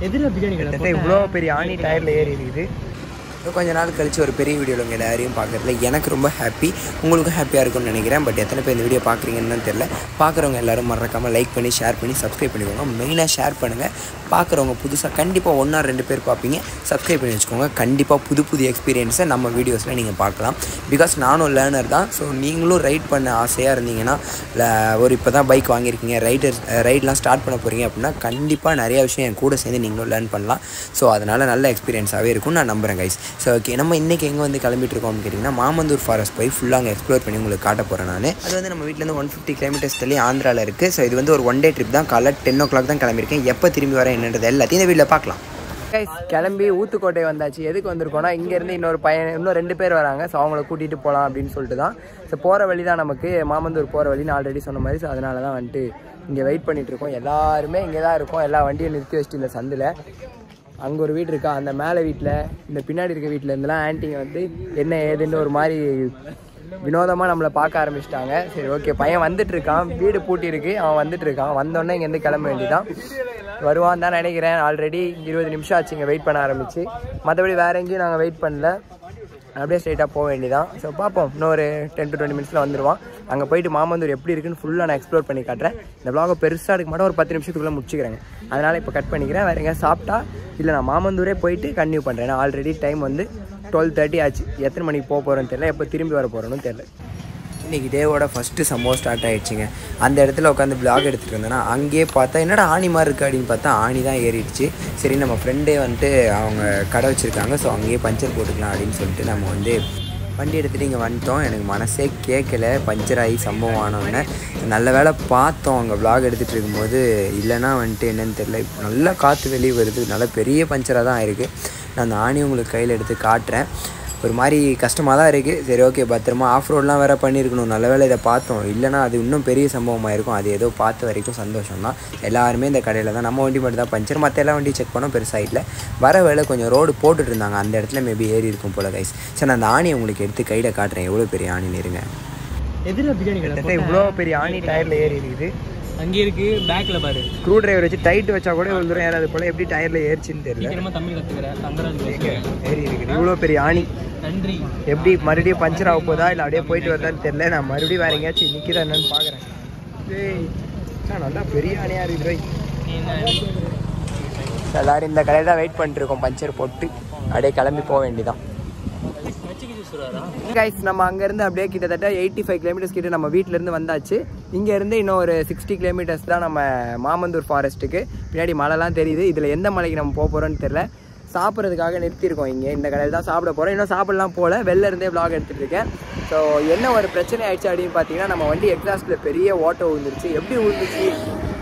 எதிர பிரியாணி கடை இவ்வளோ பெரிய ஆணி டயரில் ஏறி இருக்குது. கொஞ்ச நாள் கழிச்சு ஒரு பெரிய வீடியோவில் உங்கள் எல்லாரையும் பார்க்குறதுல எனக்கு ரொம்ப ஹாப்பி, உங்களுக்கும் ஹாப்பியாக இருக்கும்னு நினைக்கிறேன். பட் எத்தனை பேர் இந்த வீடியோ பார்க்குறீங்கன்னு தெரியல. பார்க்குறவங்க எல்லோரும் மறக்காமல் லைக் பண்ணி ஷேர் பண்ணி சப்ஸ்கிரைப் பண்ணிக்கோங்க. மெயினாக ஷேர் பண்ணுங்கள். பார்க்குறவங்க புதுசாக கண்டிப்பாக 1 or 2 பேர் பார்ப்பீங்க. சப்ஸ்கிரைப் பண்ணி வச்சுக்கோங்க. கண்டிப்பாக புது எக்ஸ்பீரியன்ஸை நம்ம வீடியோஸில் நீங்கள் பார்க்கலாம். பிகாஸ் நானும் லேர்னர் தான். ஸோ நீங்களும் ரைட் பண்ண ஆசையாக இருந்தீங்கன்னா, ஒரு இப்போ தான் பைக் வாங்கியிருக்கீங்க, ரைட்லாம் ஸ்டார்ட் பண்ண போகிறீங்க அப்படின்னா கண்டிப்பாக நிறையா விஷயம் என் கூட சேர்ந்து நீங்களும் லேர்ன் பண்ணலாம். ஸோ அதனால் நல்ல எக்ஸ்பீரியன்ஸாகவே இருக்கும்னு நான் நம்புகிறேன் கைஸ். ஸோ ஓகே, நம்ம இன்றைக்கி எங்கே வந்து கிளம்பிட்டு இருக்கோம்னு கேட்டிங்கன்னா, மாமந்தூர் ஃபாரஸ்ட் போய் ஃபுல்லாக அங்கே எக்ஸ்ப்ளோர் பண்ணி உங்களுக்கு காட்ட போகிறேன் நான். அது வந்து நம்ம வீட்டிலேருந்து 150 kilometers தள்ளி ஆந்திராவில் இருக்குது. ஸோ இது வந்து ஒரு 1 day ட்ரிப் தான். காலைல 10 o'clock தான் கிளம்பியிருக்கேன். எப்போ திரும்பி வரேன் என்னன்றது எல்லாத்தையும் இந்த வீட்டில் பார்க்கலாம். கிளம்பி ஊத்துக்கோட்டை வந்தாச்சு. எதுக்கு வந்திருக்கோன்னா, இங்கேருந்து இன்னும் 2 பேர் வராங்க. ஸோ அவங்கள கூட்டிகிட்டு போகலாம் அப்படின்னு சொல்லிட்டு தான். ஸோ போகிற வழி தான் நமக்கு மாமந்தூர் போகிற வழின்னு ஆல்ரெடி சொன்ன மாதிரி. ஸோ அதனால தான் வந்துட்டு இங்கே வெயிட் பண்ணிகிட்ருக்கோம். எல்லாருமே இங்கே தான் இருக்கோம். எல்லா வண்டியும் நிறுத்தி வச்சுட்டு இந்த சந்தில் அங்கே ஒரு வீடு இருக்கா, அந்த மேலே வீட்டில் இந்த பின்னாடி இருக்க வீட்டில் இருந்தெல்லாம் ஆன்ட்டிங்க வந்து என்ன ஏதுன்னு ஒரு மாதிரி வினோதமாக நம்மளை பார்க்க ஆரம்பிச்சிட்டாங்க. சரி ஓகே, பையன் வந்துட்டுருக்கான், வீடு பூட்டி இருக்கு, அவன் வந்துட்டுருக்கான். வந்தோடனே இங்கேருந்து கிளம்ப வேண்டியதான். வருவான் தான் நினைக்கிறேன். ஆல்ரெடி 20 நிமிஷம் ஆச்சு இங்கே வெயிட் பண்ண ஆரம்பிச்சு. மற்றபடி வேறு எங்கேயும் நாங்கள் வெயிட் பண்ணல, அப்படியே ஸ்ட்ரைட்டாக போக வேண்டியதான். ஸோ பார்ப்போம், இன்னும் ஒரு 10 to 20 minutes வந்துடுவான். அங்கே போயிட்டு மாமந்தூர் எப்படி இருக்குன்னு ஃபுல்லாக நான் எக்ஸ்ப்ளோர் பண்ணி காட்டுறேன். இந்த vlog பெருசாக இருக்க மாட்டோம், ஒரு 10 நிமிஷத்துக்குள்ளே முடிச்சுக்கிறேங்க. அதனால் இப்போ கட் பண்ணிக்கிறேன். வேறு எங்கேயா சாப்பிட்டா இல்லை நான் மாமந்தூரே போயிட்டு கன்டினியூ பண்ணுறேன். ஏன்னா ஆல்ரெடி டைம் வந்து 12:30 ஆச்சு. எத்தனை மணிக்கு போக போகிறோன்னு தெரியல, எப்போ திரும்பி வர போகிறோன்னு தெரியல. இன்றைக்கி டேவோட ஃபஸ்ட்டு சம்பவம் ஸ்டார்ட் ஆகிடுச்சிங்க. அந்த இடத்துல உட்காந்து vlog எடுத்துகிட்டு இருந்தேன்னா அங்கேயே பார்த்தா என்னடா ஆணி மாதிரி இருக்குது அப்படின்னு பார்த்தா ஆணி தான் ஏறிடுச்சு. சரி நம்ம ஃப்ரெண்டே வந்துட்டு அவங்க கடை வச்சுருக்காங்க, ஸோ அங்கேயே பஞ்சர் போட்டுக்கலாம் அப்படின்னு சொல்லிட்டு நம்ம வந்து வண்டி எடுத்துகிட்டு இங்கே வந்துட்டோம். எனக்கு மனசே கேட்கல, பஞ்சர் ஆகி சம்பவம் ஆனோடனே. நல்ல வேலை பார்த்தோம் அங்கே vlog எடுத்துகிட்டு இருக்கும்போது, இல்லைன்னா வந்துட்டு என்னென்னு தெரியல. நல்லா காற்று வெளியே வருது, நல்ல பெரிய பஞ்சராக தான் இருக்குது. நான் அந்த ஆணி உங்களுக்கு கையில் எடுத்து காட்டுறேன். ஒரு மாதிரி கஷ்டமாக தான் இருக்குது. சரி ஓகே, பத்திரமா ஆஃப் ரோடெலாம் வேறு பண்ணியிருக்கணும். நல்ல வேலை இதை பார்த்தோம், இல்லைனா அது இன்னும் பெரிய சம்பவமாக இருக்கும். அது ஏதோ பார்த்த வரைக்கும் சந்தோஷம் தான். எல்லாருமே இந்த கடையில் தான், நம்ம வண்டி மட்டும் தான் பஞ்சர், மற்ற எல்லா வண்டியும் செக் பண்ணோம். பெருசாக இல்லை. வர வேலை கொஞ்சம் ரோடு போட்டுட்டு இருந்தாங்க, அந்த இடத்துல மேபி ஏறி இருக்கும் போல கைஸ். சரி நான் அந்த ஆணியை உங்களுக்கு எடுத்து கையில் காட்டுறேன், எவ்வளோ பெரிய ஆணின்னு இருங்க. எதிர பிரியாணி கடை இவ்வளோ பெரிய ஆணி டயரில் ஏறி இருக்குது. அங்கே இருக்கு, பேக்கில் பாரு. ஸ்க்ரூ டிரைவர் வச்சு டைட் வச்சா கூட இவ்வளோ தூரம் ஏறாது போல். எப்படி டயரில் ஏறிச்சின்னு தெரியல. தமிழ் கற்றுக்கிறேன். ஏறி இருக்குது இவ்வளோ பெரிய ஆணி. நன்றி. எப்படி மறுபடியும் பஞ்சர் ஆக போதா இல்லை அப்படியே போயிட்டு வரதான்னு தெரியல. நான் மறுபடியும் வேறு எங்கேயாச்சும் நிற்கிறேன் என்னன்னு பார்க்குறேன். நல்லா பெரிய ஆணியாக இருக்குது. எல்லோரும் இந்த கடையில் தான் வெயிட் பண்ணிட்டுருக்கோம். பஞ்சர் போட்டு அப்படியே கிளம்பி போக வேண்டியதான். கைஸ் நம்ம அங்கேருந்து அப்படியே கிட்டத்தட்ட 85 kilometers கிட்ட நம்ம வீட்டிலேருந்து வந்தாச்சு. இங்கேருந்து இன்னும் ஒரு 60 kilometers தான் நம்ம மாமந்தூர் ஃபாரஸ்ட்டுக்கு. பின்னாடி மலைலாம் தெரியுது. இதில் எந்த மலைக்கு நம்ம போக போகிறோன்னு தெரில. சாப்பிட்றதுக்காக நிறுத்தியிருக்கோம் இங்கே, இந்த கடையில் தான் சாப்பிட போகிறோம். இன்னும் சாப்பிடலாம் போல், வெளில இருந்தே vlog எடுத்துகிட்டு இருக்கேன். ஸோ என்ன ஒரு பிரச்சனை ஆயிடுச்சு அப்படின்னு பார்த்தீங்கன்னா, நம்ம வண்டி எக்ஸாஸ்ட்டில் பெரிய ஓட்டை விழுந்துருச்சு. எப்படி விழுந்துச்சு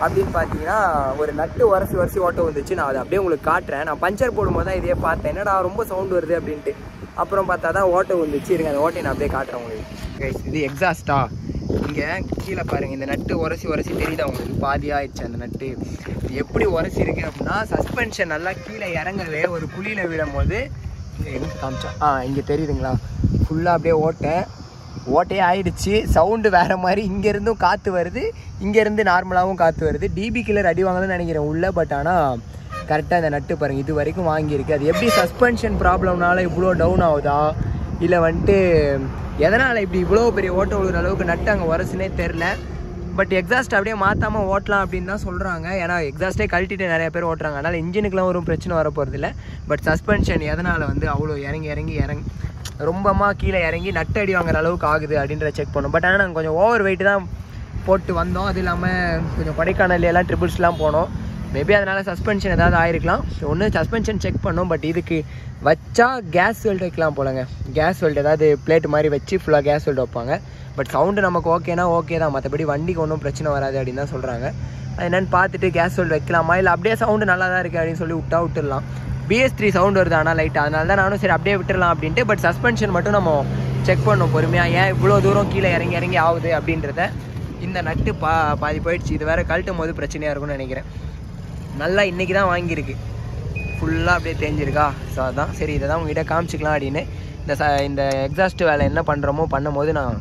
அப்படின்னு பார்த்தீங்கன்னா, ஒரு நட்டு உரசி ஓட்டை விழுந்துச்சு. நான் அதை அப்படியே உங்களுக்கு காட்டுறேன். நான் பஞ்சர் போடும்போது தான் இதே பார்த்தேன், என்னடா ரொம்ப சவுண்டு வருது அப்படின்ட்டு. அப்புறம் பார்த்தா தான் ஓட்டை விழுந்துச்சு. இருங்க அந்த ஓட்டையை நான் அப்படியே காட்டுறேன் உங்களுக்கு. கைஸ் இது எக்ஸாஸ்ட்டா, இங்கே கீழே பாருங்கள், இந்த நட்டு உரசி தெரியுதா உங்களுக்கு? பாதியாக ஆயிடுச்சு அந்த நட்டு. இது எப்படி உரசி இருக்குது அப்படின்னா, சஸ்பென்ஷன் நல்லா கீழே இறங்கவே ஒரு குழியில் விடும் போது இங்கே காமிச்சா இங்கே தெரியுதுங்களா, ஃபுல்லாக அப்படியே ஓட்டையே ஆயிடுச்சு. சவுண்டு வேறு மாதிரி. இங்கேருந்தும் காற்று வருது, இங்கேருந்து நார்மலாகவும் காற்று வருது. டிபி கில்லர் அடி வாங்கலன்னு நினைக்கிறேன் உள்ள. பட் ஆனால் கரெக்டாக இந்த நட்டு பாருங்கள், இது வரைக்கும் வாங்கியிருக்கு. அது எப்படி சஸ்பென்ஷன் ப்ராப்ளம்னால இவ்வளோ டவுன் ஆகுதா, இல்லை வந்துட்டு எதனால் இப்படி இவ்வளோ பெரிய ஓட்ட விழுகிற அளவுக்கு நட்டு அங்கே உரசுனே தெரில. பட் எக்ஸாஸ்ட் அப்படியே மாற்றாமல் ஓட்டலாம் அப்படின்னு தான் சொல்கிறாங்க. ஏன்னா எக்ஸாஸ்ட்டே கழட்டிட்டு நிறைய பேர் ஓட்டுறாங்க. அதனால் இன்ஜினுக்குலாம் ஒரு பிரச்சனை வர போகிறது இல்லை. பட் சஸ்பென்ஷன் எதனால் வந்து அவ்வளோ இறங்கி ரொம்பமா கீழே இறங்கி நட்டு அடி வாங்குற அளவுக்கு ஆகுது அப்படின்றத செக் பண்ணோம். பட் ஆனால் நாங்கள் கொஞ்சம் ஓவர் வெயிட் தான் போட்டு வந்தோம். அது இல்லாமல் கொஞ்சம் கொடைக்கானல்லாம் ட்ரிபிள்ஸ்லாம் போனோம். மேபி அதனால் சஸ்பென்ஷன் ஏதாவது ஆயிருக்கலாம். ஒன்று சஸ்பென்ஷன் செக் பண்ணோம். பட் இதுக்கு வச்சா கேஸ் வெல்ட் வைக்கலாம் போலங்க. கேஸ் வெல்ட் ஏதாவது பிளேட் மாதிரி வச்சு ஃபுல்லாக கேஸ் வெல்ட் வைப்பாங்க. பட் சவுண்டு நமக்கு ஓகேனா ஓகே தான், மற்றபடி வண்டிக்கு ஒன்றும் பிரச்சனை வராது அப்படின்னு தான் சொல்கிறாங்க. அது என்னென்னு பார்த்துட்டு கேஸ் வெல்ட் வைக்கலாமா, இல்லை அப்படியே சவுண்டு நல்லா தான் இருக்குது அப்படின்னு சொல்லி விட்டுடலாம். BS3 சவுண்டு வருது ஆனால் லைட்டாக, அதனால தான் நானும் சரி அப்படியே விட்டுடலாம் அப்படின்ட்டு. பட் சஸ்பென்ஷன் மட்டும் நம்ம செக் பண்ணோம் பொறுமையாக, ஏன் இவ்வளோ தூரம் கீழே இறங்கி ஆகுது அப்படின்றத. இந்த நட்டு பாதி போயிடுச்சு. இது வேறு கழட்டும் போது பிரச்சனையாக இருக்கும்னு நினைக்கிறேன். நல்லா இன்றைக்கி தான் வாங்கியிருக்கு, ஃபுல்லாக அப்படியே தேஞ்சிருக்கா. ஸோ அதுதான் சரி, இதை தான் உங்ககிட்ட காமிச்சிக்கலாம் அப்படின்னு. இந்த எக்ஸாஸ்ட் வேலை என்ன பண்ணுறோமோ பண்ணும்போது நான்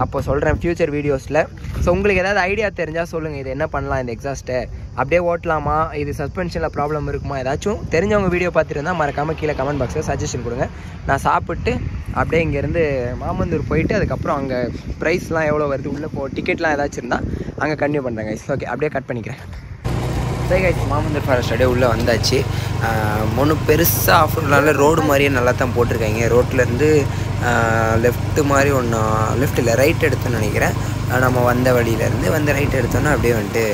அப்போ சொல்கிறேன் ஃப்யூச்சர் வீடியோஸில். ஸோ உங்களுக்கு ஏதாவது ஐடியா தெரிஞ்சால் சொல்லுங்கள், இது என்ன பண்ணலாம் இந்த எக்ஸாஸ்ட்டை, அப்படியே ஓட்டலாமா, இது சஸ்பென்ஷனில் ப்ராப்ளம் இருக்குமா, ஏதாச்சும் தெரிஞ்சவங்க வீடியோ பார்த்துருந்தா மறக்காமல் கீழே கமெண்ட் பாக்ஸில் சஜஷன் கொடுங்க. நான் சாப்பிட்டு அப்படியே இங்கேருந்து மாமந்தூர் போயிட்டு அதுக்கப்புறம் அங்கே ப்ரைஸ்லாம் எவ்வளோ வருது, உள்ளே டிக்கெட்லாம் ஏதாச்சும் இருந்தால் அங்கே கன்டினியூ பண்ணுறேன் கைஸ். ஓகே, அப்படியே கட் பண்ணிக்கிறேன். சரி கைஸ், மாமந்தூர் ஃபாரஸ்ட் அப்படியே உள்ளே வந்தாச்சு. ஒன்றும் பெருசாக ஆஃபர்னால ரோடு மாதிரியே நல்லா தான் போட்டிருக்காங்க. ரோட்லேருந்து லெஃப்ட்டு மாதிரி ஒன்று, லெஃப்ட் இல்லை ரைட் எடுத்தோன்னு நினைக்கிறேன். நம்ம வந்த வழியிலேருந்து வந்து ரைட் எடுத்தோன்னா அப்படியே வந்துட்டு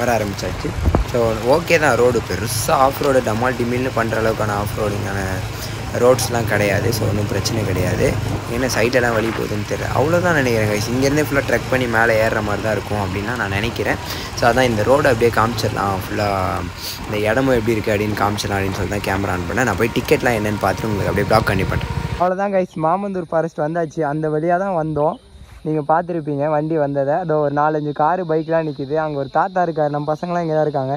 வர ஆரம்பித்தாச்சு. ஸோ ஓகே தான், ரோடு பெருசாக ஆஃப் ரோடு டமால் டிமில்னு பண்ணுற அளவுக்கான ஆஃப் ரோடிங்கான ரோட்ஸ்லாம் கிடையாது. ஸோ ஒன்றும் பிரச்சனை கிடையாது. ஏன்னா சைட்டெல்லாம் வழி போகுதுன்னு தெரியல, அவ்வளோதான் நினைக்கிறேன் கைஸ். இங்கேருந்தே ஃபுல்லாக ட்ரெக் பண்ணி மேலே ஏறுற மாதிரி தான் இருக்கும் அப்படின்னு நான் நினைக்கிறேன். ஸோ அதான் இந்த ரோடு அப்படியே காமிச்சிடலாம், ஃபுல்லாக இந்த இடமும் எப்படி இருக்குது அப்படின்னு காமிச்சிடலாம் அப்படின்னு சொல்லி தான் கேமரா ஆன் பண்ணேன். நான் போய் டிக்கெட்லாம் என்னென்னு பார்த்துட்டு உங்களுக்கு அப்படியே ப்ளாக் பண்ணி பண்ணுறேன். அவ்வளோதான் கைஸ், மாமந்தூர் ஃபாரஸ்ட் வந்தாச்சு. அந்த வழியாக தான் வந்தோம், நீங்கள் பார்த்துருப்பீங்க வண்டி வந்ததை. அதோ ஒரு 4-5 காரு பைக்லாம் நிற்கிது. அங்கே ஒரு தாத்தா இருக்கார், நம்ம பசங்களாம் இங்கே தான் இருக்காங்க.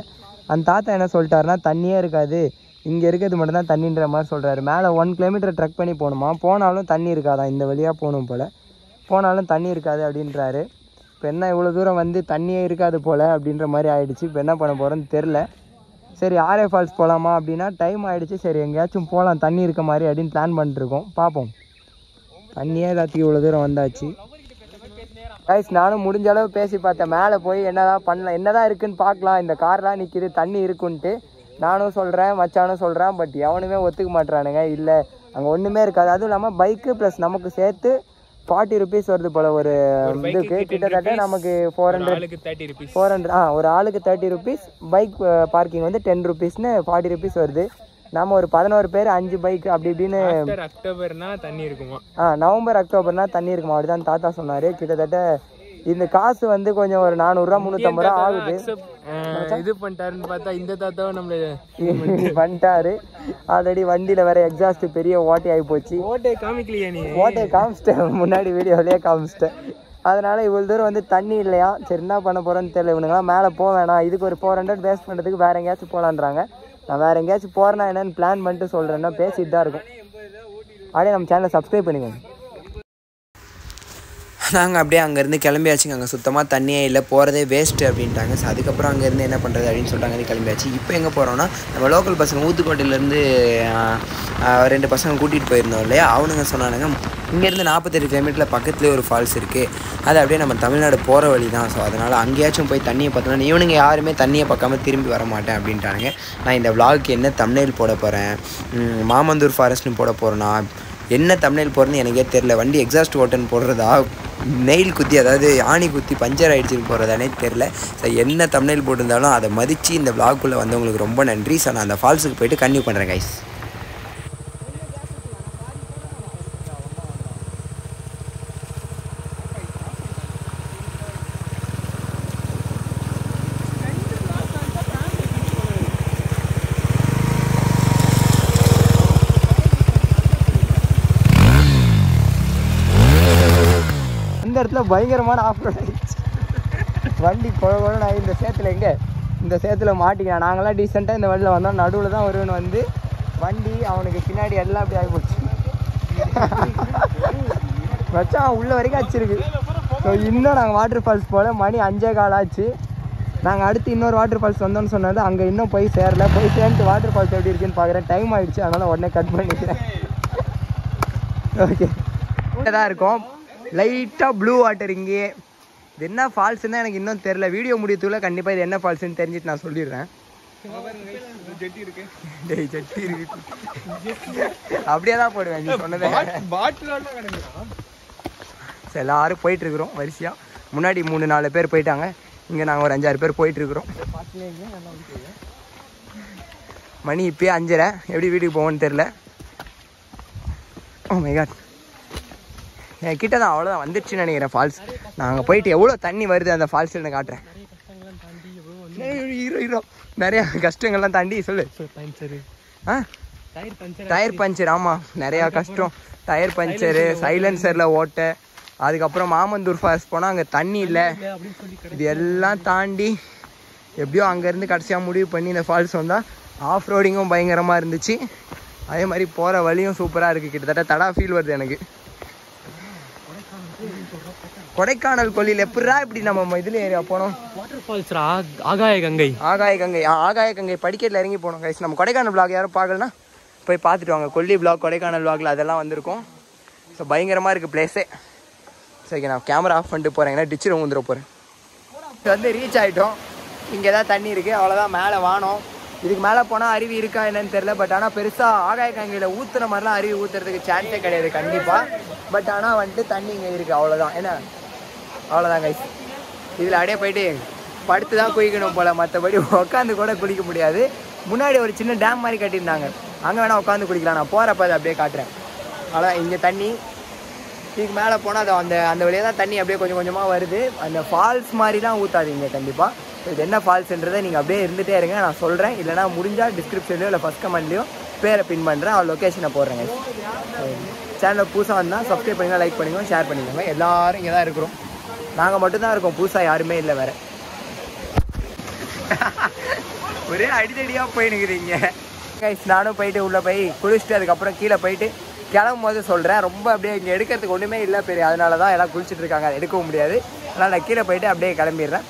அந்த தாத்தா என்ன சொல்லிட்டாருன்னா, தண்ணியே இருக்காது, இங்கே இருக்கிறது மட்டும்தான் தண்ணின்ற மாதிரி சொல்கிறாரு. மேலே 1 கிலோமீட்டர் ட்ரெக் பண்ணி போகணுமா, போனாலும் தண்ணி இருக்காதான், இந்த வழியாக போகணும் போல், போனாலும் தண்ணி இருக்காது அப்படின்றாரு. இப்போ என்ன இவ்வளோ தூரம் வந்து தண்ணியே இருக்காது போல் அப்படின்ற மாதிரி ஆகிடுச்சு. இப்போ என்ன பண்ண போகிறோன்னு தெரில. சரி ஆர்ஏ ஃபால்ஸ் போகலாமா அப்படின்னா டைம் ஆகிடுச்சு. சரி எங்கேயாச்சும் போகலாம் தண்ணி இருக்க மாதிரி அப்படின்னு பிளான் பண்ணிட்டுருக்கோம், பார்ப்போம். தண்ணியே எல்லாத்துக்கும் இவ்வளோ தூரம் வந்தாச்சு கைஸ். நானும் முடிஞ்ச அளவு பேசி பார்த்தேன், மேலே போய் என்னதான் பண்ணலாம், என்னதான் இருக்குதுன்னு பார்க்கலாம். இந்த கார்லாம் நிற்கிது, தண்ணி இருக்குன்ட்டு நானும் சொல்கிறேன், மச்சானும் சொல்கிறேன். பட் எவனுமே ஒத்துக்க மாட்டுறானுங்க. இல்லை அங்கே ஒன்றுமே இருக்காது. அதுவும் இல்லாமல் பைக்கு ப்ளஸ் நமக்கு சேர்த்து 40 rupees வருது போல் ஒரு இதுக்கு. கிட்டத்தட்ட நமக்கு 400 ஒரு ஆளுக்கு 30 rupees. பைக் பார்க்கிங் வந்து 10 rupeesனு 40 rupees வருது. நம்ம ஒரு 11 பேர் 5 பைக் அப்படி இப்படின்னு. அக்டோபர்னா தண்ணி இருக்குமா? நவம்பர் அக்டோபர்னா தண்ணி இருக்குமா அப்படிதான் தாத்தா சொன்னார். கிட்டத்தட்ட இந்த காசு வந்து கொஞ்சம் ஒரு 400 ரூபா 350 ரூபா ஆகுது. இது பண்ணிட்டாருன்னு பார்த்தா இந்த தாத்தாவை நம்மள பண்ணிட்டாரு. ஆல்ரெடி வண்டியில் வேற எக்ஸாஸ்ட் பெரிய ஓட்டை ஆகி போச்சு. ஓட்டை காமிக்கலையா நீ? ஓட்டையை காமிச்சிட்டேன், முன்னாடி வீடியோவிலேயே காமிச்சிட்டேன். அதனால இவ்வளோ தூரம் வந்து தண்ணி இல்லையா, சரி என்ன பண்ண போகிறோன்னு தெரியல. இவனுங்களாம் மேலே போக வேணாம், இதுக்கு ஒரு 400 வேஸ்ட் பண்ணுறதுக்கு வேறு எங்கேயாச்சும் போகலான்றாங்க. நான் வேறு எங்கேயாச்சும் போகிறேன்னா என்னென்னு பிளான் பண்ணிட்டு சொல்கிறேன்னா பேசிட்டு தான் இருக்கும். அப்படியே நம்ம சேனலை சப்ஸ்கிரைப் பண்ணிக்கோங்க. நாங்கள் அப்படியே அங்கேருந்து கிளம்பியாச்சுங்க. அங்கே சுத்தமாக தண்ணியே இல்லை, போகிறதே வேஸ்ட்டு அப்படின்ட்டாங்க. ஸோ அதுக்கப்புறம் அங்கேருந்து என்ன பண்ணுறது அப்படின்னு சொல்லிட்டாங்க, கிளம்பியாச்சு. இப்போ எங்கே போகிறோன்னா நம்ம லோக்கல் பசங்க ஊத்துக்கோட்டையிலேருந்து 2 பசங்க கூட்டிகிட்டு போயிருந்தோம் இல்லையா, அவனுங்க சொன்னானுங்க இங்கேருந்து 48 கிலோமீட்டரில் பக்கத்துலேயே ஒரு ஃபால்ஸ் இருக்குது, அது அப்படியே நம்ம தமிழ்நாடு போகிற வழி தான். ஸோ அதனால் அங்கேயாச்சும் போய் தண்ணியை பார்த்தோன்னா இவனுங்க யாருமே தண்ணியை பார்க்காம திரும்பி வர மாட்டேன் அப்படின்ட்டானுங்க. நான் இந்த விளாகுக்கு என்ன தம்ப்நெயில் போட போகிறேன், மாமந்தூர் ஃபாரஸ்ட்னு போட போகிறேன்னா என்ன தம்ப்நெயில் போடுறதுன்னு எனக்கே தெரில. வண்டி எக்ஸாஸ்ட் ஓட்டன் போடுறதா, நெயில் குத்தி அதாவது ஆணி குத்தி பஞ்சர் ஆகிடுச்சின்னு போகிறதானே தெரில. ஸோ என்ன தம்ப்நெயில் போட்டிருந்தாலும் அதை மதித்து இந்த விளாக்குள்ளே வந்தவங்களுக்கு ரொம்ப நன்றி. ஸோ நான் அந்த ஃபால்ஸுக்கு போய்ட்டு கன்டினியூ பண்ணுறேன் கைஸ். இந்த இடத்துல பயங்கரமான ஆஃப் ரோட் ஆகிடுச்சு. வண்டி குழகுன்னு ஆகி இந்த சேத்துல இந்த சேத்துல மாட்டிக்கலாம். நாங்களாம் டீசெண்டாக இந்த வண்டியில் வந்தோம், நடுவில் தான் வருவேன்னு வந்து வண்டி அவனுக்கு பின்னாடி எல்லாம் அப்படி ஆகி போச்சு. வச்சான் உள்ள வரைக்கும் வச்சிருக்கு. ஸோ இன்னும் நாங்கள் வாட்டர் ஃபால்ஸ் போல் மணி 5:15 ஆச்சு. நாங்கள் அடுத்து இன்னொரு வாட்டர் ஃபால்ஸ் வந்தோன்னு சொன்னது அங்கே இன்னும் போய் சேரல. போய் சேர்ந்துட்டு வாட்டர் ஃபால்ஸ் எப்படி இருக்குன்னு பார்க்குறேன். டைம் ஆகிடுச்சு, அதனால் உடனே கட் பண்ணிக்கிறேன். ஓகே, தான் இருக்கும் லைட்டாக ப்ளூ வாட்டர். இங்கே இது என்ன ஃபால்ஸ்ன்னு தான் எனக்கு இன்னும் தெரில. வீடியோ முடியத்துக்குள்ள கண்டிப்பாக இது என்ன ஃபால்ஸ்ன்னு தெரிஞ்சுட்டு நான் சொல்லிடுறேன். ஜெட்டி இருக்கு, அப்படியே தான் போடுவேன் நீ சொன்னதை. எல்லாரும் போயிட்டுருக்குறோம் வரிசையாக. முன்னாடி 3-4 பேர் போயிட்டாங்க, இங்கே நாங்கள் ஒரு 5-6 பேர் போயிட்டுருக்குறோம். மணி இப்போயே 5:30. எப்படி வீட்டுக்கு போவோன்னு தெரில. ஓ மை காட், என் கிட்ட தான் அவ்வளோதான் வந்துடுச்சுன்னு நினைக்கிறேன் ஃபால்ஸ். நாங்கள் போயிட்டு எவ்வளோ தண்ணி வருது அந்த ஃபால்ஸில் நான் காட்டுறேன். நிறையா கஷ்டங்கள்லாம் தாண்டி சொல்லு. டயர் பஞ்சர், ஆமாம் நிறையா கஷ்டம். டயர் பஞ்சரு, சைலன்சரில் ஓட்ட, அதுக்கப்புறம் மாமந்தூர் ஃபால்ஸ் போனால் அங்கே தண்ணி இல்லை. இது எல்லாம் தாண்டி எப்படியோ அங்கேருந்து கடைசியாக முடிவு பண்ணி இந்த ஃபால்ஸ் வந்தால் ஆஃப் ரோடிங்கும் பயங்கரமாக இருந்துச்சு. அதே மாதிரி போகிற வழியும் சூப்பராக இருக்குது. கிட்டத்தட்ட தடா ஃபீல் வருது எனக்கு. கொடைக்கானல் கொல்லியில் எப்படா இப்படி நம்ம இதில் ஏரியா போனோம்? வாட்டர் ஃபால்ஸ் ஆகாய கங்கை. ஆகாய கங்கை படிக்கட்டில் இறங்கி போனோம் கைஸ். நம்ம கொடைக்கானல் vlog யாரும் பார்க்கலன்னா போய் பார்த்துட்டு வாங்க. கொல்லி vlog, கொடைக்கானல் vlogல அதெல்லாம் வந்திருக்கும். ஸோ பயங்கரமாக இருக்குது பிளேஸே. சரி, நான் கேமரா ஆஃப் பண்ணிட்டு போகிறேன், ஏன்னா டிச்சில் ஊந்துட போகிறேன். இது வந்து ரீச் ஆகிட்டோம். இங்கே தான் தண்ணி இருக்குது, அவ்வளோதான். மேலே வானம். இதுக்கு மேலே போனால் அருவி இருக்கா என்னன்னு தெரில. பட் ஆனால் பெருசாக ஆகாய கங்கையில் ஊற்றுற மாதிரிலாம் அருவி ஊற்றுறதுக்கு சான்ஸே கிடையாது கண்டிப்பாக. பட் ஆனால் வந்துட்டு தண்ணி இங்கே இருக்குது, அவ்வளோதான். என்ன அவ்வளோதான் கைஸ். இதில் அப்படியே போயிட்டு படுத்து தான் குளிக்கணும் போல், மற்றபடி உட்காந்து கூட குளிக்க முடியாது. முன்னாடி ஒரு சின்ன டேம் மாதிரி கட்டியிருந்தாங்க, அங்கே வேணால் உட்காந்து குளிக்கலாம். நான் போகிறப்ப அதை அப்படியே காட்டுறேன். அவ்வளோதான். இங்கே தண்ணி இதுக்கு மேலே போனால் அது அந்த வழியாக தான் தண்ணி அப்படியே கொஞ்சம் கொஞ்சமாக வருது. அந்த ஃபால்ஸ் மாதிரிலாம் ஊற்றாதீங்க கண்டிப்பாக. இது என்ன ஃபால்ஸ்ன்றதை நீங்கள் அப்படியே இருந்துகிட்டே இருங்க, நான் சொல்கிறேன். இல்லைனா முடிஞ்சால் டிஸ்கிரிப்ஷன்லையோ இல்லை ஃபஸ்ட் கமெண்ட்லையோ பேரை பின் பண்ணுறேன், அவள் லொக்கேஷனை போடுறேங்க. சேனலில் புதுசாக வந்தால் சப்ஸ்கிரைப் பண்ணுங்க, லைக் பண்ணுங்க, ஷேர் பண்ணிக்கோங்க. எல்லோரும் இங்கே தான் இருக்கிறோம், நாங்கள் மட்டும்தான் இருக்கோம், புதுசாக யாருமே இல்லை வேறு. ஒரே அடிதடியாக போயினுக்குறீங்க கைஸ். நானும் போயிட்டு உள்ளே போய் குளிச்சுட்டு அதுக்கப்புறம் கீழே போயிட்டு கிளம்பும் போது சொல்கிறேன். ரொம்ப அப்படியே இங்கே எடுக்கிறதுக்கு ஒன்றுமே இல்லை பெரிய, அதனால தான் எல்லாம் குளிச்சுட்டு இருக்காங்க, அதை எடுக்கவும் முடியாது. அதனால் நான் கீழே போயிட்டு அப்படியே கிளம்பிடுறேன்.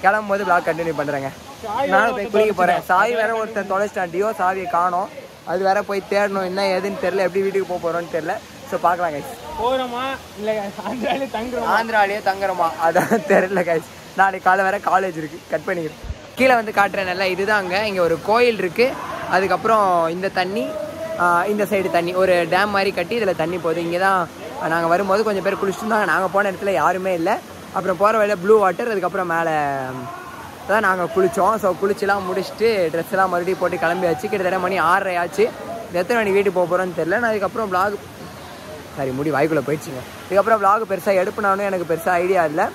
கிளம்பும் போது vlog கண்டினியூ பண்ணுறேங்க. நானும் போய் குளிக்க போகிறேன். சாவி வேற ஒருத்தன் தொலைச்சிட்டான், டியோ சாவியை காணோம். அது வேற போய் தேடணும், என்ன ஏதுன்னு தெரில, எப்படி வீட்டுக்கு போகிறோன்னு தெரில. ஸோ பார்க்கலாம் கைஸ். போகிறோமா இல்லை ஆந்திராலேயே தங்குறோமா அதான் தெரில கைஸ். நாளைக்கு காலை வேற காலேஜ் இருக்குது, கட் பண்ணிக்கிறேன். கீழே வந்து காட்டுறேன் நல்லா. இதுதாங்க, இங்கே ஒரு கோயில் இருக்குது. அதுக்கப்புறம் இந்த தண்ணி, இந்த சைடு தண்ணி, ஒரு டேம் மாதிரி கட்டி இதில் தண்ணி போகுது. இங்கே தான் நாங்கள் வரும்போது கொஞ்சம் பேர் குளிச்சுட்டு இருந்தாங்க. நாங்கள் போன இடத்துல யாருமே இல்லை. அப்புறம் போகிற வழியில் ப்ளூ வாட்டர், அதுக்கப்புறம் மேலே தான் நாங்கள் குளித்தோம். ஸோ குளிச்சுலாம் முடிச்சுட்டு ட்ரெஸ்லாம் மறுபடியும் போட்டு கிளம்பியாச்சு. கிட்டத்தட்ட மணி 6:30 ஆச்சு. எத்தனை மணி வீட்டுக்கு போக போகிறோன்னு தெரில. நான் அதுக்கப்புறம் vlog முடி வாய்க்குள்ளே போயிடுச்சுங்க. இதுக்கப்புறம் vlog பெருசாக எடுப்பினாலும் எனக்கு பெருசாக ஐடியா இல்லை.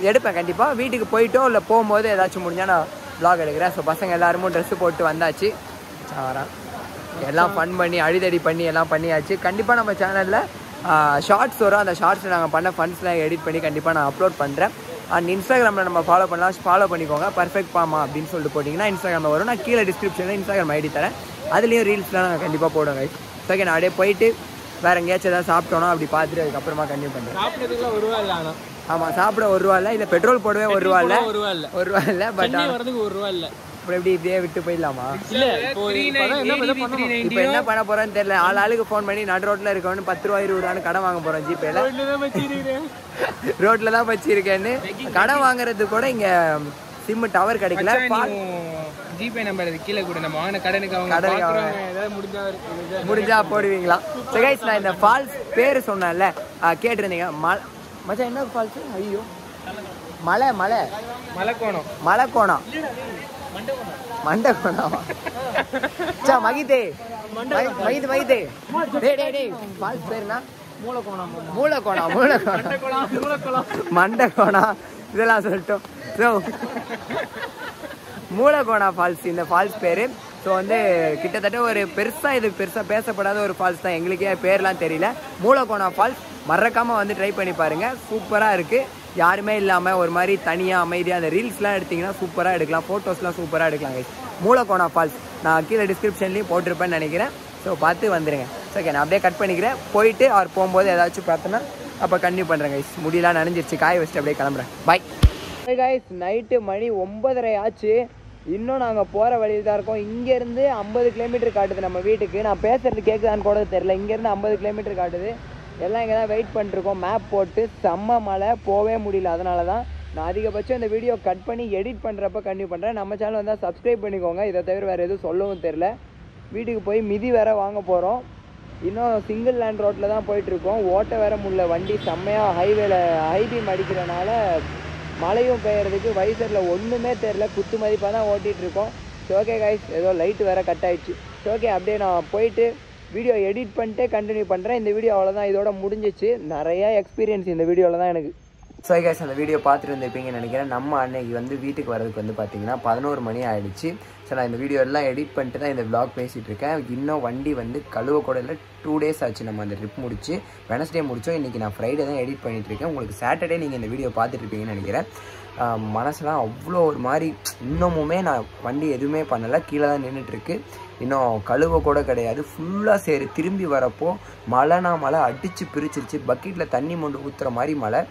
எடுப்பேன் கண்டிப்பாக. வீட்டுக்கு போயிட்டோ இல்லை போகும்போது ஏதாச்சும் முடிஞ்சால் நான் vlog எடுக்கிறேன். ஸோ பசங்க எல்லாருமே ட்ரெஸ்ஸு போட்டு வந்தாச்சு. வரேன், எல்லாம் ஃபன் பண்ணி அடிதடி பண்ணி எல்லாம் பண்ணியாச்சு. கண்டிப்பாக நம்ம சேனலில் ஷார்ட்ஸ் வரும். அந்த ஷார்ட்ஸில் நாங்கள் பண்ண ஃபன்ஸ்லாம் எடிட் பண்ணி கண்டிப்பாக நான் அப்லோட் பண்ணுறேன். அண்ட் இன்ஸ்டாகிராமில் நம்ம ஃபாலோ பண்ணலாம், ஃபாலோ பண்ணிக்கோங்க. பர்ஃபெக்ட் பாமா அப்படின்னு சொல்லிட்டு போட்டிங்கன்னா இன்ஸ்டாகிராமில் வரும். நான் கீழே டிஸ்கிரிப்ஷனில் இன்ஸ்டாகிராம் ஐடி தரேன், அதுலேயும் ரீல்ஸ்லாம் நாங்கள் கண்டிப்பாக போடுவோங்க. ஓகே, நான் அப்படியே போயிட்டு வேறு எங்கேயாச்சும் எதாவது சாப்பிட்டோன்னா அப்படி பார்த்துட்டு அதுக்கப்புறமா கண்டினியூ பண்ணுறேன். சாப்பிட்றதுக்குலாம் 1 ரூபா இல்லை. ஆனால் ஆமாம், சாப்பிட 1 ரூபா இல்லை. இல்லை பெட்ரோல் போடவே 1 ரூபா இல்லை. 1 ரூபா இல்லை. பட் வரதுக்கு 1 ரூபா இல்லை. அப்புறம் எப்படி இப்படியே விட்டு போயிடலாமா? இல்லை, இப்போ என்ன பண்ண போகிறோன்னு தெரியல. ஆளுக்கு ஃபோன் பண்ணி நடு ரோட்டில் இருக்கவனு 10 ரூபா 20 ரூபான்னு கடன் வாங்க போகிறோம். ஜிபேல ரோட்டில் தான் வச்சிருக்கேன்னு கடன் வாங்குறது கூட இங்கே சிம் டவர் கிடைக்கல. ஜிபே நம்பர் கீழே கூட நம்ம வாங்கின கடனுக்கு அவங்க முடிஞ்சா போடுவீங்களா? சரி கைஸ், நான் இந்த ஃபால்ஸ் பேர் சொன்னேன்ல, கேட்டிருந்தீங்க. மச்சான் என்ன ஃபால்ஸ்? ஐயோ, மலைக்கோணம் மண்டகோணாவா? சா மகிதே ஃபால்ஸ் பேருனா மூலக்கோணா மண்டகோணா இதெல்லாம் சொல்லிட்டோம். ஸோ மூலக்கோணா ஃபால்ஸ் இந்த ஃபால்ஸ் பேர். ஸோ வந்து கிட்டத்தட்ட ஒரு பெருசாக பேசப்படாத ஒரு ஃபால்ஸ் தான். எங்களுக்கே பேர்லாம் தெரியல. மூலக்கோணா ஃபால்ஸ் மறக்காமல் வந்து ட்ரை பண்ணி பாருங்கள். சூப்பராக இருக்குது. யாருமே இல்லாமல் ஒரு மாதிரி தனியாக அமைதியாக அந்த ரீல்ஸ்லாம் எடுத்திங்கன்னா சூப்பராக எடுக்கலாம், ஃபோட்டோஸ்லாம் சூப்பராக எடுக்கலாம் கைஸ். மூலக்கோணா ஃபால்ஸ் நான் கீழே டிஸ்கிரிப்ஷன்லேயும் போட்டிருப்பேன்னு நினைக்கிறேன். ஸோ பார்த்து வந்துடுங்க. ஓகே, நான் அப்படியே கட் பண்ணிக்கிறேன். போயிட்டு அவர் போகும்போது ஏதாச்சும் பார்த்தோன்னா அப்போ கண்டினியூ பண்ணுறேன் கைஸ். முடியலாம் நனைஞ்சிருச்சு, காய வச்சுட்டு அப்படியே கிளம்புறேன். Bye guys. நைட்டு மணி 9:30 ஆச்சு. இன்னும் நாங்கள் போகிற வழியில் தான் இருக்கோம். இங்கேருந்து 50 கிலோமீட்டர் காட்டுது நம்ம வீட்டுக்கு. நான் பேசுகிறது கேட்குதான்னு கூட தெரில. இங்கேருந்து 50 கிலோமீட்டர் காட்டுது. எல்லாம் இங்கே தான் வெயிட் பண்ணிருக்கோம். மேப் போட்டு செம்ம மழை, போகவே முடியல. அதனால தான் நான் அதிகபட்சம் இந்த வீடியோ கட் பண்ணி எடிட் பண்ணுறப்ப கண்டினியூ பண்ணுறேன். நம்ம சேனல் வந்தால் சப்ஸ்கிரைப் பண்ணிக்கோங்க. இதை தவிர வேறு எதுவும் சொல்லவும் தெரில. வீட்டுக்கு போய் மிதி வேறு வாங்க போகிறோம். இன்னும் சிங்கிள் லேண்ட் ரோட்டில் தான் போயிட்டுருக்கோம். ஓட்ட வேற முடியல, வண்டி செம்மையாக ஹை பீம் அடிக்கிறனால மழையும் பெய்யறதுக்கு வைசரில் ஒன்றுமே தெரில. குத்து மதிப்பாக தான் ஓட்டிகிட்ருக்கோம். ஸோ ஓகே கைஸ், ஏதோ லைட்டு வேறு கட் ஆகிடுச்சு. ஸோ ஓகே, அப்படியே நான் போயிட்டு வீடியோ எடிட் பண்ணிட்டு கண்டினியூ பண்ணுறேன். இந்த வீடியோ அவ்வளோதான், இதோட முடிஞ்சிச்சு. நிறையா எக்ஸ்பீரியன்ஸ் இந்த வீடியோவில் தான் எனக்கு. ஸோ கைஸ், அந்த வீடியோ பார்த்துட்டு இருந்திருப்பீங்கன்னு நினைக்கிறேன். நம்ம அன்னைக்கு வந்து வீட்டுக்கு வரதுக்கு வந்து பார்த்தீங்கன்னா 11 மணி ஆகிடுச்சு. ஸோ நான் இந்த வீடியோ எல்லாம் எடிட் பண்ணிட்டு தான் இந்த vlog பேசிகிட்டு இருக்கேன். இன்னும் வண்டி வந்து கழுவ கூட இல்லை. 2 days ஆச்சு நம்ம அந்த ட்ரிப் முடிச்சு. வெனஸ்டே முடித்தோம். இன்றைக்கி நான் ஃப்ரைடே தான் எடிட் பண்ணிகிட்டு இருக்கேன். உங்களுக்கு சாட்டர்டே நீங்கள் இந்த வீடியோ பார்த்துட்டு இருப்பீங்கன்னு நினைக்கிறேன். மனசுலாம் அவ்வளோ ஒரு மாதிரி. இன்னமுமே நான் வண்டி எதுவுமே பண்ணலை, கீழே தான் நின்றுட்டுருக்கு. இன்னும் கழுவ கூட கிடையாது. ஃபுல்லாக சேரு. திரும்பி வரப்போ மழைனா மழை அடித்து பிரிச்சிருச்சு. பக்கெட்டில் தண்ணி மொண்டு ஊற்றுற மாதிரி மழை.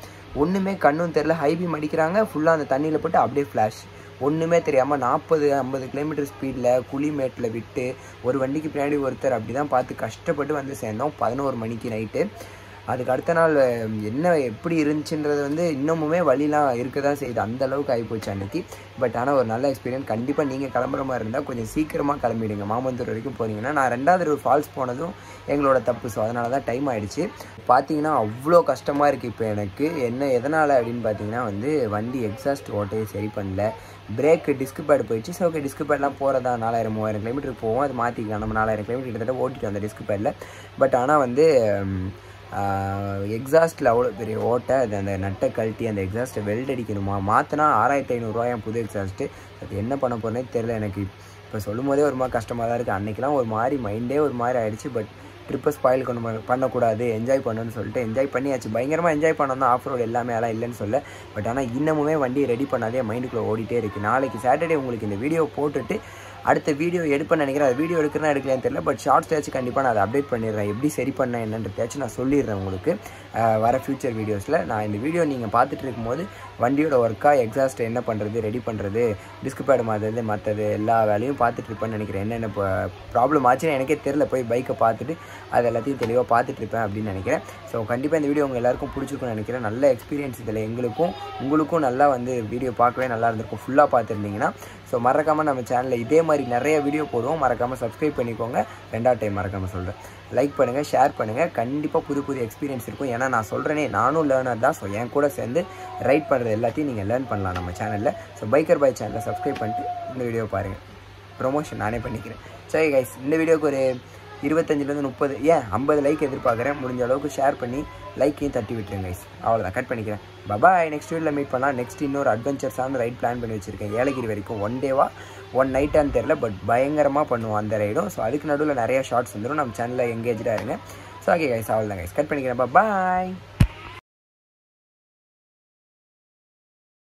ஒன்றுமே கண்ணும் தெரில. ஹைபீம் அடிக்கிறாங்க. ஃபுல்லாக அந்த தண்ணியில் போட்டு அப்படியே ஃப்ளாஷ். ஒன்றுமே தெரியாமல் 40-50 கிலோமீட்டர் ஸ்பீடில் குழிமேட்டில் விட்டு ஒரு வண்டிக்கு பின்னாடி ஒருத்தர் அப்படி தான் பார்த்து கஷ்டப்பட்டு வந்து சேர்ந்தோம் 11 மணிக்கு நைட்டு. அதுக்கு அடுத்த நாள் என்ன எப்படி இருந்துச்சுன்றது வந்து இன்னமுமே வழிலாம் இருக்க தான் செய்யுது. அந்தளவுக்கு ஆகிப்போச்சு அன்றைக்கி. பட் ஆனால் ஒரு நல்ல எக்ஸ்பீரியன்ஸ். கண்டிப்பாக நீங்கள் கிளம்புற மாதிரி இருந்தால் கொஞ்சம் சீக்கிரமாக கிளம்பிடுங்க. மாமந்தூர் வரைக்கும் போனீங்கன்னா. நான் 2வது ஃபால்ஸ் போனதும் எங்களோட தப்பு. ஸோ அதனால தான் டைம் ஆகிடுச்சு. பார்த்தீங்கன்னா அவ்வளோ கஷ்டமாக இருக்குது இப்போ எனக்கு. எதனால் அப்படின்னு பார்த்தீங்கன்னா வந்து வண்டி எக்ஸாஸ்ட் ஓட்டையை சரி பண்ணல. பிரேக்கு டிஸ்க் பேட் போயிடுச்சு. ஸோ ஓகே, டிஸ்க் பேட்லாம் போகிறதா 4000-3000 கிலோமீட்டர் போவோம். அது மாற்றிக்கலாம். நம்ம 4000 கிலோமீட்டர் கிட்டத்தட்ட ஓட்டிட்டோம் அந்த டிஸ்க் பேடில். பட் ஆனால் வந்து எக்ஸாஸ்ட்டில் அவ்வளோ பெரிய ஓட்டை. அது அந்த நட்டை கழட்டி அந்த எக்ஸாஸ்ட்டை வெல்ட் அடிக்கணுமா, மாற்றினா 6500 புது எக்ஸாஸ்ட்டு. அது என்ன பண்ண போகிறேனே தெரில எனக்கு. இப்போ சொல்லும் போதே ஒரு மாதிரி கஷ்டமாக தான் இருக்குது. அன்றைக்கெலாம் ஒரு மாதிரி மைண்டே ஒரு மாதிரி ஆகிடுச்சு. பட் ட்ரிப்பை ஸ்பாயில் பண்ணக்கூடாது, என்ஜாய் பண்ணணும்னு சொல்லிட்டு என்ஜாய் பண்ணியாச்சு. பயங்கரமாக என்ஜாய் பண்ணோம் தான். ஆஃப் ரோடு எல்லாமே அதெல்லாம் இல்லைன்னு சொல்ல. பட் ஆனால் இன்னமுமே வண்டி ரெடி பண்ணாதே மைண்டுக்குள்ளே ஓடிட்டே இருக்குது. நாளைக்கு சாட்டர்டே உங்களுக்கு இந்த வீடியோ போட்டுட்டு அடுத்த வீடியோ எடுப்பேன்னு நினைக்கிறேன். அது வீடியோ எடுக்கிறேன்னா எடுக்கலான்னு தெரியல. பட் ஷார்ட்ஸ்லேயாச்சும் கண்டிப்பாக நான் அதை அப்டேட் பண்ணிடுறேன். எப்படி சரி பண்ணேன் என்னன்றதையாச்சும் நான் சொல்லிடுறேன் உங்களுக்கு வர ஃப்யூச்சர் வீடியோஸில். நான் இந்த வீடியோ நீங்கள் பார்த்துட்டு இருக்கும்போது வண்டியோட ஒர்க்காக எக்ஸாஸ்ட்டை என்ன பண்ணுறது, ரெடி பண்ணுறது, டிஸ்க் பேடு மாற்றுறது, மற்றது எல்லா வேலையும் பார்த்துட்டு இருப்பேன்னு நினைக்கிறேன். என்னென்ன ப்ராப்ளம் ஆச்சுன்னு எனக்கே தெரில. போய் பைக்கை பார்த்துட்டு அது எல்லாத்தையும் தெளிவாக பார்த்துட்டு இருப்பேன் அப்படின்னு நினைக்கிறேன். ஸோ கண்டிப்பாக இந்த வீடியோ உங்கள் எல்லாருக்கும் பிடிச்சிருக்குன்னு நினைக்கிறேன். நல்ல எக்ஸ்பீரியன்ஸ் இதில் எங்களுக்கும் உங்களுக்கும் நல்லா வந்து வீடியோ பார்க்கவே நல்லா இருந்திருக்கும் ஃபுல்லாக பார்த்துருந்தீங்கன்னா. ஸோ மறக்காமல் நம்ம சேனலில் இதே மாதிரி நிறைய வீடியோ போடுவோம். மறக்காமல் சப்ஸ்கிரைப் பண்ணிக்கோங்க. 2வது டைம் மறக்காமல் சொல்கிறேன். லைக் பண்ணுங்கள், ஷேர் பண்ணுங்கள். கண்டிப்பாக புது எக்ஸ்பீரியன்ஸ் இருக்கும். ஏன்னா நான் சொல்கிறேனே, நானும் லேர்னர் தான். ஸோ என் கூட சேர்ந்து ரைட் பண்ணுறது எல்லாத்தையும் நீங்கள் லேர்ன் பண்ணலாம் நம்ம சேனலில். ஸோ பைக்கர் பாய் சேனலை சப்ஸ்கிரைப் பண்ணிட்டு இந்த வீடியோ பாருங்கள். ப்ரொமோஷன் நானே பண்ணிக்கிறேன். சரி கைஸ், இந்த வீடியோக்கு ஒரு 25-30 50 லைக் எதிர்பார்க்குறேன். முடிஞ்ச அளவுக்கு ஷேர் பண்ணி லைக்கையும் தட்டி விட்டுருங்க கைஸ். அவ்வளோதான், கட் பண்ணிக்கிறேன். பாய். நெக்ஸ்ட் வீடியோவில் மீட் பண்ணலாம். நெக்ஸ்ட் இன்னொரு அட்வென்ச்சர்ஸான ரைட் பிளான் பண்ணி வச்சுருக்கேன். ஏலகிரி வரைக்கும் 1 டேவா 1 நைட்டான்னு தெரில. பட் பயங்கரமாக பண்ணுவோம் அந்த ரைடும். ஸோ அதுக்கு நடுவில் நிறைய ஷார்ட்ஸ் வந்துடும். நம்ம சேனலில் எங்கேஜாக இருங்க. ஸோ ஓகே கைஸ், அவ்வளோதான் கைஸ், கட் பண்ணிக்கிறேன். பாய்.